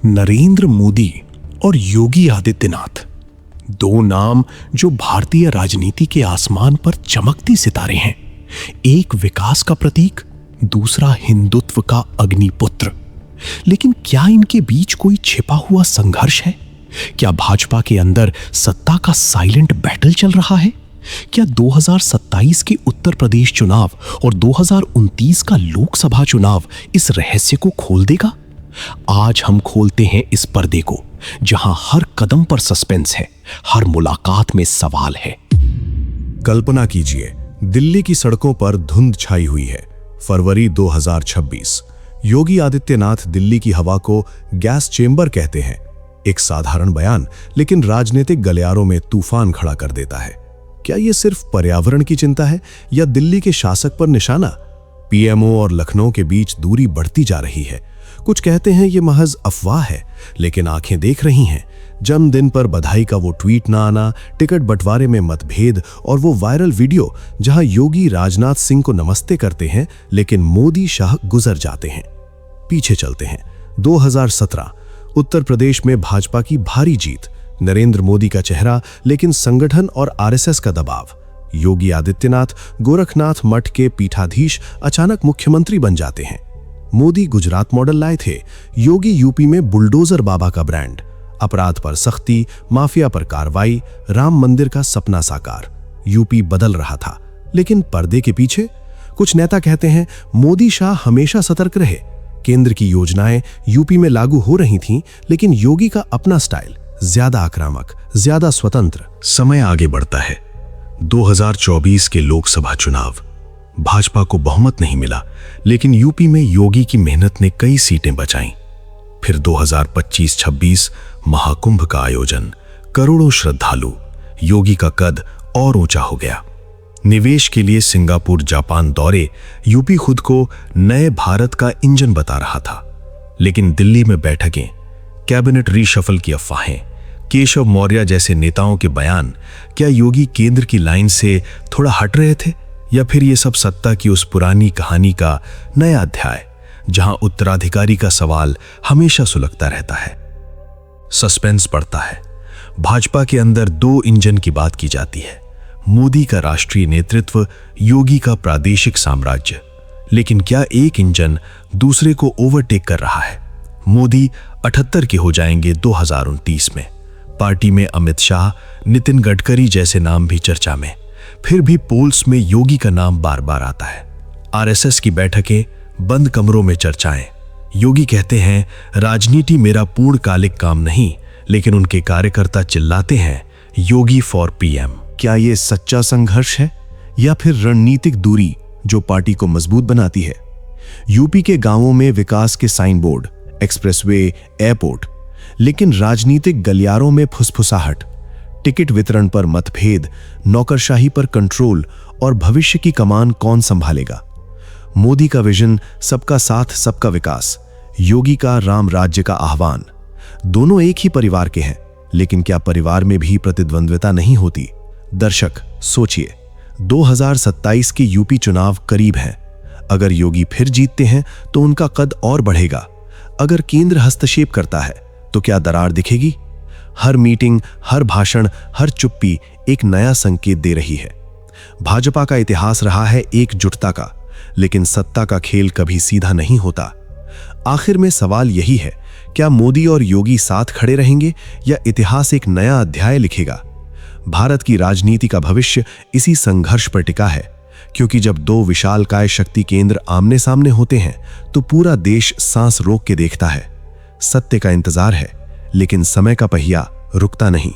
नरेंद्र मोदी और योगी आदित्यनाथ, दो नाम जो भारतीय राजनीति के आसमान पर चमकती सितारे हैं। एक विकास का प्रतीक, दूसरा हिंदुत्व का अग्निपुत्र। लेकिन क्या इनके बीच कोई छिपा हुआ संघर्ष है? क्या भाजपा के अंदर सत्ता का साइलेंट बैटल चल रहा है? क्या 2027 के उत्तर प्रदेश चुनाव और 2029 का लोकसभा चुनाव इस रहस्य को खोल देगा? आज हम खोलते हैं इस पर्दे को, जहां हर कदम पर सस्पेंस है, हर मुलाकात में सवाल है। कल्पना कीजिए, दिल्ली की सड़कों पर धुंध छाई हुई है। फरवरी 2026। योगी आदित्यनाथ दिल्ली की हवा को गैस चेंबर कहते हैं। एक साधारण बयान, लेकिन राजनीतिक गलियारों में तूफान खड़ा कर देता है। क्या यह सिर्फ पर्यावरण की चिंता है या दिल्ली के शासक पर निशाना? पीएमओ और लखनऊ के बीच दूरी बढ़ती जा रही है। कुछ कहते हैं यह महज अफवाह है, लेकिन आंखें देख रही हैं। जन्मदिन पर बधाई का वो ट्वीट ना आना, टिकट बंटवारे में मतभेद और वो वायरल वीडियो जहां योगी राजनाथ सिंह को नमस्ते करते हैं लेकिन मोदी शाह गुजर जाते हैं। पीछे चलते हैं 2017, उत्तर प्रदेश में भाजपा की भारी जीत। नरेंद्र मोदी का चेहरा, लेकिन संगठन और आरएसएस का दबाव। योगी आदित्यनाथ गोरखनाथ मठ के पीठाधीश अचानक मुख्यमंत्री बन जाते हैं। मोदी गुजरात मॉडल लाए थे, योगी यूपी में बुलडोजर बाबा का ब्रांड। अपराध पर सख्ती, माफिया पर कार्रवाई, राम मंदिर का सपना साकार। यूपी बदल रहा था, लेकिन पर्दे के पीछे कुछ नेता कहते हैं मोदी शाह हमेशा सतर्क रहे। केंद्र की योजनाएं यूपी में लागू हो रही थीं, लेकिन योगी का अपना स्टाइल, ज्यादा आक्रामक, ज्यादा स्वतंत्र। समय आगे बढ़ता है। 2024 के लोकसभा चुनाव। भाजपा को बहुमत नहीं मिला, लेकिन यूपी में योगी की मेहनत ने कई सीटें बचाईं। फिर 2025-26 महाकुंभ का आयोजन, करोड़ों श्रद्धालु। योगी का कद और ऊंचा हो गया। निवेश के लिए सिंगापुर, जापान दौरे। यूपी खुद को नए भारत का इंजन बता रहा था, लेकिन दिल्ली में बैठकें, कैबिनेट रीशफल की अफवाहें, केशव मौर्य जैसे नेताओं के बयान। क्या योगी केंद्र की लाइन से थोड़ा हट रहे थे, या फिर ये सब सत्ता की उस पुरानी कहानी का नया अध्याय, जहां उत्तराधिकारी का सवाल हमेशा सुलगता रहता है? सस्पेंस बढ़ता है। भाजपा के अंदर दो इंजन की बात की जाती है, मोदी का राष्ट्रीय नेतृत्व, योगी का प्रादेशिक साम्राज्य। लेकिन क्या एक इंजन दूसरे को ओवरटेक कर रहा है? मोदी 78 के हो जाएंगे 2029 में। पार्टी में अमित शाह, नितिन गडकरी जैसे नाम भी चर्चा में। फिर भी पोल्स में योगी का नाम बार बार आता है। आरएसएस की बैठकें, बंद कमरों में चर्चाएं। योगी कहते हैं राजनीति मेरा पूर्णकालिक काम नहीं, लेकिन उनके कार्यकर्ता चिल्लाते हैं योगी फॉर पीएम। क्या यह सच्चा संघर्ष है या फिर रणनीतिक दूरी जो पार्टी को मजबूत बनाती है? यूपी के गांवों में विकास के साइन बोर्ड, एक्सप्रेसवे, एयरपोर्ट, लेकिन राजनीतिक गलियारों में फुसफुसाहट। टिकट वितरण पर मतभेद, नौकरशाही पर कंट्रोल, और भविष्य की कमान कौन संभालेगा? मोदी का विजन सबका साथ सबका विकास, योगी का राम राज्य का आह्वान। दोनों एक ही परिवार के हैं, लेकिन क्या परिवार में भी प्रतिद्वंद्विता नहीं होती? दर्शक सोचिए, 2027 के यूपी चुनाव करीब हैं। अगर योगी फिर जीतते हैं तो उनका कद और बढ़ेगा। अगर केंद्र हस्तक्षेप करता है तो क्या दरार दिखेगी? हर मीटिंग, हर भाषण, हर चुप्पी एक नया संकेत दे रही है। भाजपा का इतिहास रहा है एकजुटता का, लेकिन सत्ता का खेल कभी सीधा नहीं होता। आखिर में सवाल यही है, क्या मोदी और योगी साथ खड़े रहेंगे या इतिहास एक नया अध्याय लिखेगा? भारत की राजनीति का भविष्य इसी संघर्ष पर टिका है, क्योंकि जब दो विशालकाय शक्ति केंद्र आमने सामने होते हैं तो पूरा देश सांस रोक के देखता है। सत्य का इंतजार है, लेकिन समय का पहिया रुकता नहीं।